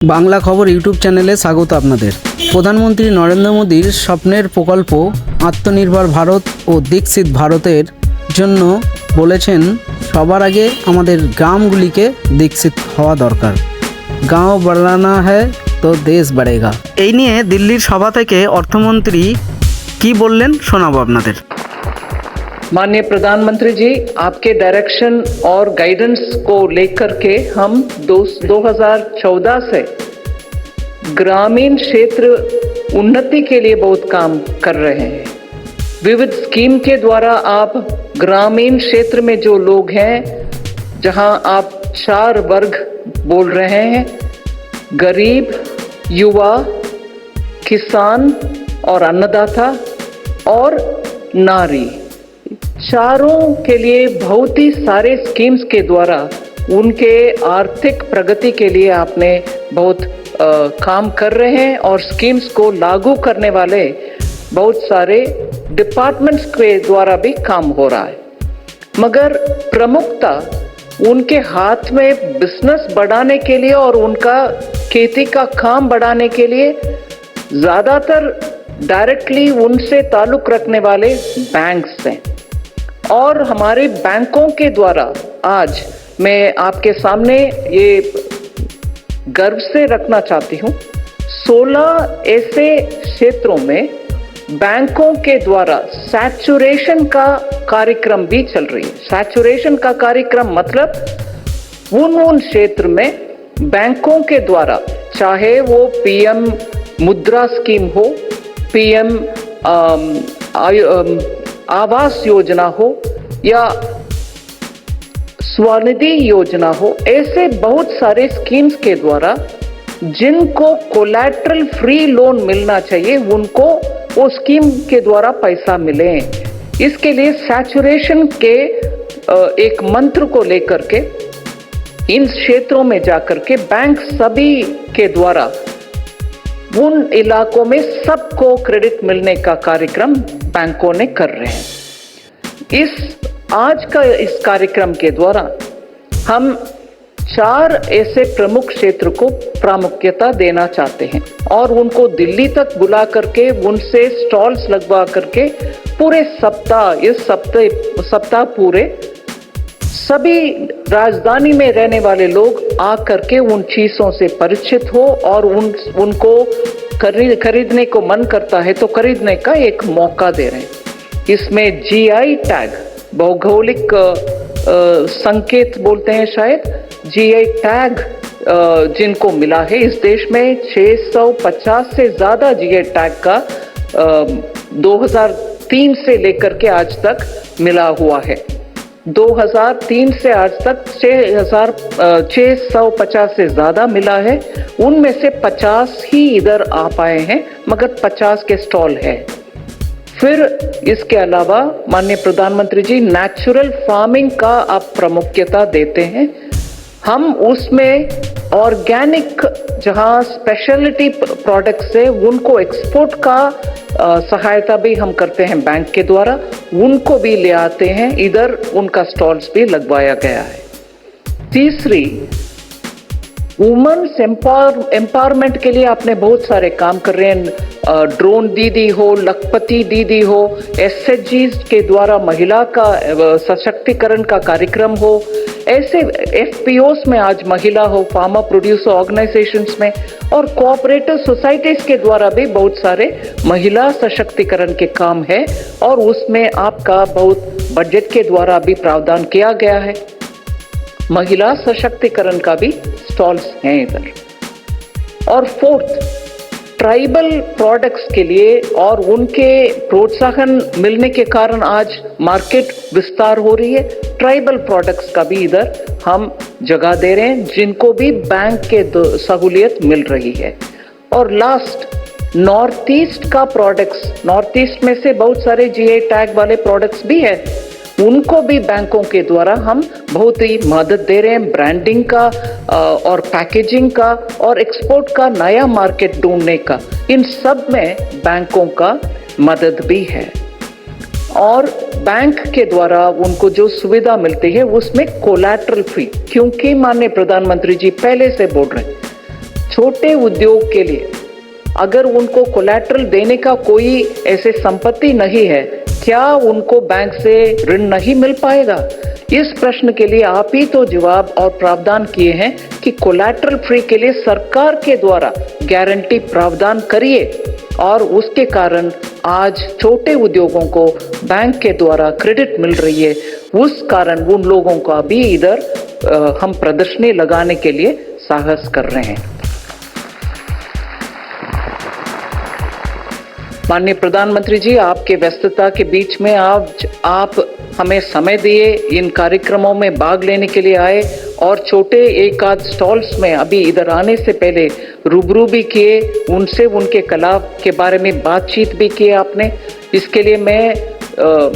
বাংলা খবর ইউটিউব চ্যানেলে স্বাগত আপনাদের। প্রধানমন্ত্রী নরেন্দ্র মোদীর স্বপ্নের প্রকল্প আত্মনির্ভর ভারত ও দীক্ষিত ভারতের জন্য বলেছেন সবার আগে আমাদের গ্রামগুলিকে দীক্ষিত হওয়া দরকার। গাঁও বাড়ানা হ্যায় তো দেশ বাড়েগা। এই নিয়ে দিল্লির সভা থেকে অর্থমন্ত্রী কি বললেন শোনাবো আপনাদের। माननीय प्रधानमंत्री जी, आपके डायरेक्शन और गाइडेंस को लेकर के हम 2014 से ग्रामीण क्षेत्र उन्नति के लिए बहुत काम कर रहे हैं। विविध स्कीम के द्वारा आप ग्रामीण क्षेत्र में जो लोग हैं, जहां आप 4 वर्ग बोल रहे हैं, गरीब, युवा, किसान और अन्नदाता और नारी, चारों के लिए बहुत ही सारे स्कीम्स के द्वारा उनके आर्थिक प्रगति के लिए आपने बहुत काम कर रहे हैं और स्कीम्स को लागू करने वाले बहुत सारे डिपार्टमेंट्स के द्वारा भी काम हो रहा है। मगर प्रमुखता उनके हाथ में बिजनेस बढ़ाने के लिए और उनका खेती का काम बढ़ाने के लिए ज़्यादातर डायरेक्टली उनसे ताल्लुक़ रखने वाले बैंक्स हैं। और हमारे बैंकों के द्वारा आज मैं आपके सामने ये गर्व से रखना चाहती हूँ, 16 ऐसे क्षेत्रों में बैंकों के द्वारा सैचुरेशन का कार्यक्रम भी चल रही है। सैचुरेशन का कार्यक्रम मतलब उन क्षेत्र में बैंकों के द्वारा, चाहे वो पीएम मुद्रा स्कीम हो, पीएम आवास योजना हो या स्वनिधि योजना हो, ऐसे बहुत सारे स्कीम्स के द्वारा जिनको कोलैटरल फ्री लोन मिलना चाहिए उनको वो स्कीम के द्वारा पैसा मिले। इसके लिए सैचुरेशन के एक मंत्र को लेकर के इन क्षेत्रों में जाकर के बैंक सभी के द्वारा उन इलाकों में सबको क्रेडिट मिलने का कार्यक्रम बैंकों ने कर रहे हैं। आज का इस कार्यक्रम के द्वारा हम 4 ऐसे प्रमुख क्षेत्र को प्रामुख्यता देना चाहते हैं और उनको दिल्ली तक बुला करके उनसे स्टॉल्स लगवा करके पूरे सप्ताह पूरे सभी राजधानी में रहने वाले लोग आ करके उन चीजों से परिचित हो और उनको खरीदने को मन करता है तो खरीदने का एक मौका दे रहे हैं। इसमें जीआई टैग, भौगोलिक संकेत बोलते हैं शायद, जीआई टैग जिनको मिला है, इस देश में 650 से ज्यादा जीआई टैग का 2003 से लेकर के आज तक मिला हुआ है। 2003 से आज तक 650 से ज्यादा मिला है। उनमें से 50 ही इधर आ पाए हैं, मगर 50 के स्टॉल है। फिर इसके अलावा माननीय प्रधानमंत्री जी, नेचुरल फार्मिंग का आप प्रामुख्यता देते हैं। हम उसमें ऑर्गेनिक जहां स्पेशलिटी प्रोडक्ट्स है उनको एक्सपोर्ट का सहायता भी हम करते हैं बैंक के द्वारा, उनको भी ले आते हैं इधर, उनका स्टॉल्स भी लगवाया गया है। तीसरी, वुमेन्स एम्पावरमेंट के लिए आपने बहुत सारे काम कर रहे हैं। ड्रोन दीदी हो, लखपति दीदी हो, एसएचजीज के द्वारा महिला का सशक्तिकरण का कार्यक्रम हो, ऐसे एफपीओस में आज महिला हो, फार्मर प्रोड्यूसर ऑर्गेनाइजेशंस में और कोऑपरेटिव सोसाइटीज के द्वारा भी बहुत सारे महिला सशक्तिकरण के काम है और उसमें आपका बहुत बजट के द्वारा भी प्रावधान किया गया है। महिला सशक्तिकरण का भी स्टॉल्स हैं इधर। और 4th, ट्राइबल प्रोडक्ट्स के लिए और उनके प्रोत्साहन मिलने के कारण आज मार्केट विस्तार हो रही है। ट्राइबल प्रोडक्ट्स का भी इधर हम जगह दे रहे हैं जिनको भी बैंक के सहूलियत मिल रही है। और लास्ट, नॉर्थ ईस्ट का प्रोडक्ट्स, नॉर्थ ईस्ट में से बहुत सारे जीआई टैग वाले प्रोडक्ट्स भी है, उनको भी बैंकों के द्वारा हम बहुत ही मदद दे रहे हैं, ब्रांडिंग का और पैकेजिंग का और एक्सपोर्ट का नया मार्केट ढूंढने का। इन सब में बैंकों का मदद भी है और बैंक के द्वारा उनको जो सुविधा मिलती है उसमें कोलैटरल फ्री, क्योंकि माननीय प्रधानमंत्री जी पहले से बोल रहे हैं छोटे उद्योग के लिए अगर उनको कोलैटरल देने का कोई ऐसे संपत्ति नहीं है, क्या उनको बैंक से ऋण नहीं मिल पाएगा? इस प्रश्न के लिए आप ही तो जवाब और प्रावधान किए हैं कि कोलैटरल फ्री के लिए सरकार के द्वारा गारंटी प्रावधान करिए, और उसके कारण आज छोटे उद्योगों को बैंक के द्वारा क्रेडिट मिल रही है। उस कारण उन लोगों का भी इधर हम प्रदर्शनी लगाने के लिए साहस कर रहे हैं। माननीय प्रधानमंत्री जी, आपके व्यस्तता के बीच में आप हमें समय दिए, इन कार्यक्रमों में भाग लेने के लिए आए, और छोटे एक आध स्टॉल्स में अभी इधर आने से पहले रूबरू भी किए, उनसे उनके कला के बारे में बातचीत भी की आपने। इसके लिए मैं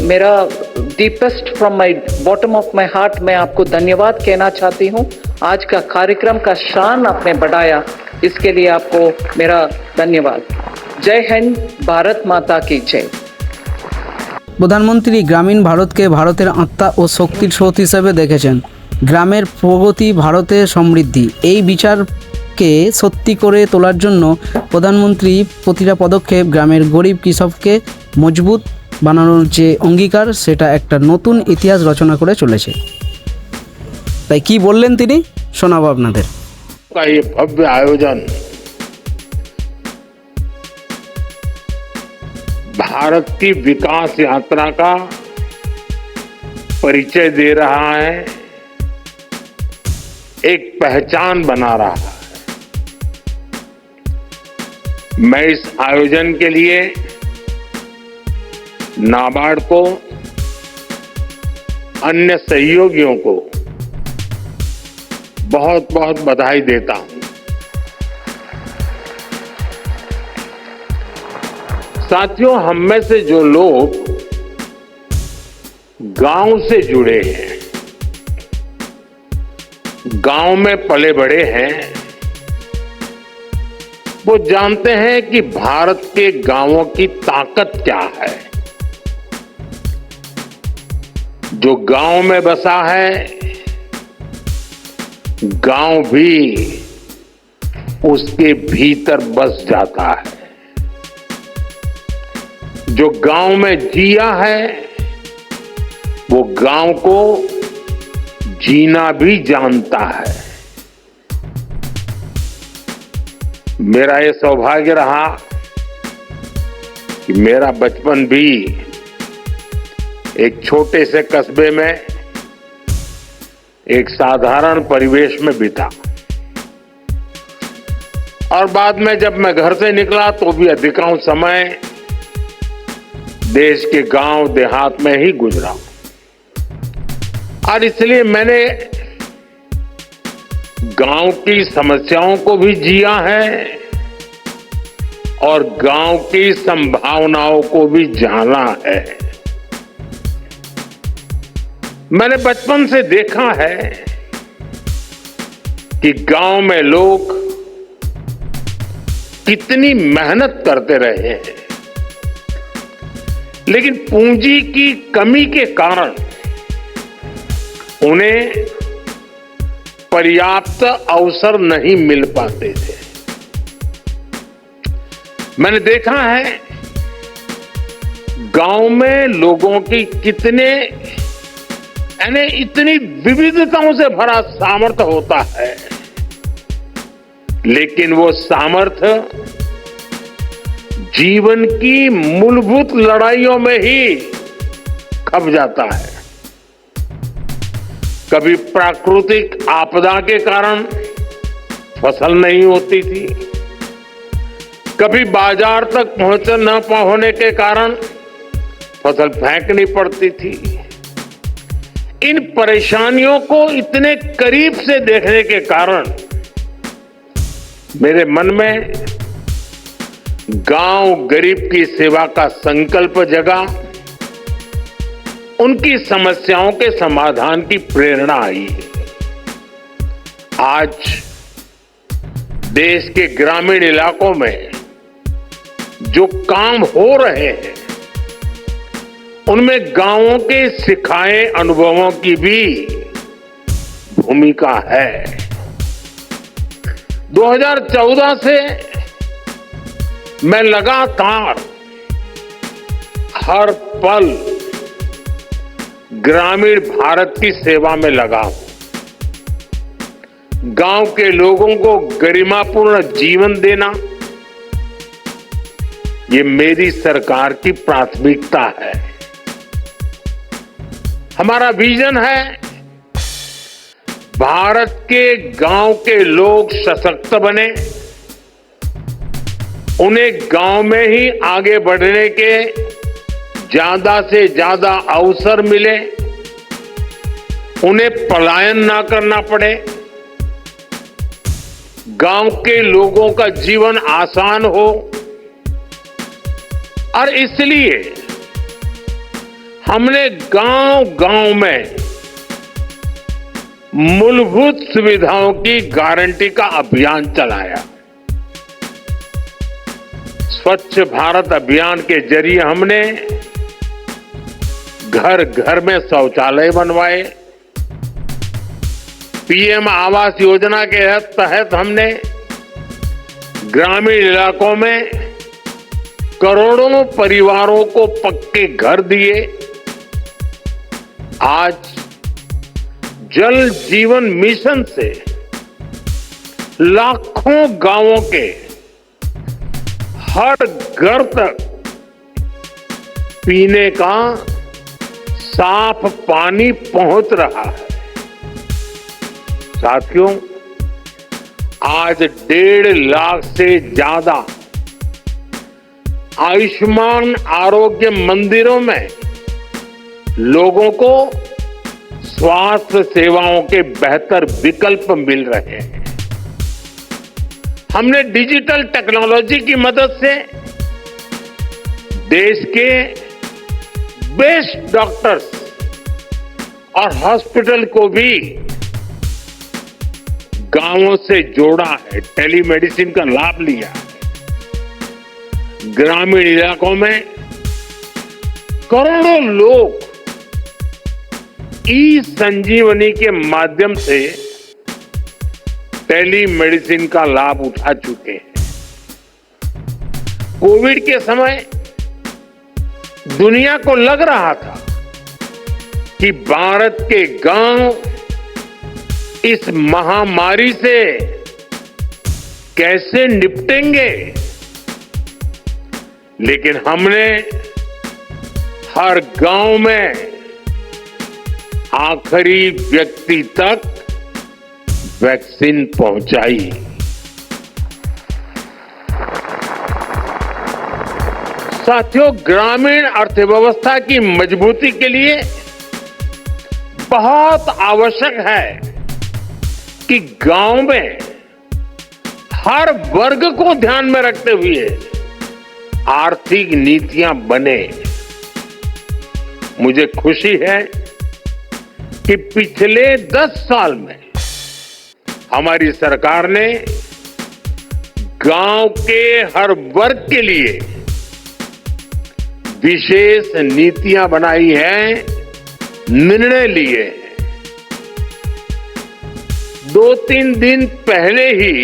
मेरा deepest from my bottom of my heart मैं आपको धन्यवाद कहना चाहती हूँ। आज का कार्यक्रम का शान आपने बढ़ाया, इसके लिए आपको मेरा धन्यवाद। जय हिंद, भारत माता की जय। প্রধানমন্ত্রী গ্রামীণ ভারতকে ভারতের আত্মা ও শক্তির স্রোত হিসেবে দেখেছেন। গ্রামের প্রগতি ভারতের সমৃদ্ধি, এই বিচারকে সত্যি করে তোলার জন্য প্রধানমন্ত্রী প্রতিটা পদক্ষেপ গ্রামের গরিব কৃষককে মজবুত বানানোর যে অঙ্গীকার, সেটা একটা নতুন ইতিহাস রচনা করে চলেছে। তাই কি বললেন তিনি, শোনাবো আপনাদের। ये भव्य आयोजन भारत की विकास यात्रा का परिचय दे रहा है, एक पहचान बना रहा है। मैं इस आयोजन के लिए नाबार्ड को, अन्य सहयोगियों को बहुत बहुत बधाई देता हूं। साथियों, हम में से जो लोग गांव से जुड़े हैं, गांव में पले बड़े हैं, वो जानते हैं कि भारत के गांवों की ताकत क्या है। जो गांव में बसा है, गांव भी उसके भीतर बस जाता है। जो गांव में जिया है, वो गांव को जीना भी जानता है। मेरा ये सौभाग्य रहा कि मेरा बचपन भी एक छोटे से कस्बे में एक साधारण परिवेश में बीता, और बाद में जब मैं घर से निकला तो भी अधिकांश समय देश के गांव देहात में ही गुजरा। और इसलिए मैंने गांव की समस्याओं को भी जिया है और गांव की संभावनाओं को भी जाना है। मैंने बचपन से देखा है कि गांव में लोग कितनी मेहनत करते रहे हैं, लेकिन पूंजी की कमी के कारण उन्हें पर्याप्त अवसर नहीं मिल पाते थे। मैंने देखा है गांव में लोगों की इतनी विविधताओं से भरा सामर्थ्य होता है, लेकिन वो सामर्थ्य जीवन की मूलभूत लड़ाइयों में ही खप जाता है। कभी प्राकृतिक आपदा के कारण फसल नहीं होती थी, कभी बाजार तक न होने के कारण फसल फेंकनी पड़ती थी। इन परेशानियों को इतने करीब से देखने के कारण मेरे मन में गांव गरीब की सेवा का संकल्प जगा, उनकी समस्याओं के समाधान की प्रेरणा आई। आज देश के ग्रामीण इलाकों में जो काम हो रहे हैं, उनमें गांवों के सिखाए अनुभवों की भी भूमिका है। 2014 से मैं लगातार हर पल ग्रामीण भारत की सेवा में लगा हूं। गांव के लोगों को गरिमापूर्ण जीवन देना, ये मेरी सरकार की प्राथमिकता है। हमारा विजन है भारत के गांव के लोग सशक्त बने, उन्हें गांव में ही आगे बढ़ने के ज्यादा से ज्यादा अवसर मिले, उन्हें पलायन ना करना पड़े, गांव के लोगों का जीवन आसान हो। और इसलिए हमने गांव-गांव में मूलभूत सुविधाओं की गारंटी का अभियान चलाया। स्वच्छ भारत अभियान के जरिए हमने घर घर में शौचालय बनवाए। पीएम आवास योजना के तहत हमने ग्रामीण इलाकों में करोड़ों परिवारों को पक्के घर दिए। आज जल जीवन मिशन से लाखों गांवों के हर घर तक पीने का साफ पानी पहुंच रहा है। साथियों, आज 1.5 लाख से ज्यादा आयुष्मान आरोग्य मंदिरों में लोगों को स्वास्थ्य सेवाओं के बेहतर विकल्प मिल रहे हैं। हमने डिजिटल टेक्नोलॉजी की मदद से देश के बेस्ट डॉक्टर्स और हॉस्पिटल को भी गांवों से जोड़ा है, टेलीमेडिसिन का लाभ लिया है। ग्रामीण इलाकों में करोड़ों लोग ई संजीवनी के माध्यम से टेलीमेडिसिन का लाभ उठा चुके हैं। कोविड के समय दुनिया को लग रहा था कि भारत के गांव इस महामारी से कैसे निपटेंगे, लेकिन हमने हर गांव में आखिरी व्यक्ति तक वैक्सीन पहुंचाई। साथियों, ग्रामीण अर्थव्यवस्था की मजबूती के लिए बहुत आवश्यक है कि गांव में हर वर्ग को ध्यान में रखते हुए आर्थिक नीतियां बने। मुझे खुशी है कि पिछले 10 साल में हमारी सरकार ने गांव के हर वर्ग के लिए विशेष नीतियां बनाई हैं, निर्णय लिए हैं। 2-3 दिन पहले ही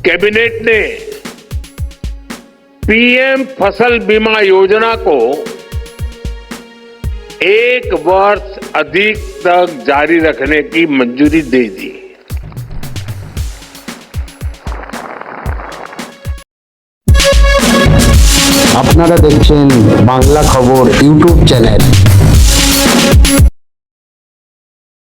कैबिनेट ने पीएम फसल बीमा योजना को 1 वर्ष अधिक तक जारी रखने की मंजूरी दे दी। আপনারা দেখছেন বাংলা খবর ইউটিউব চ্যানেল।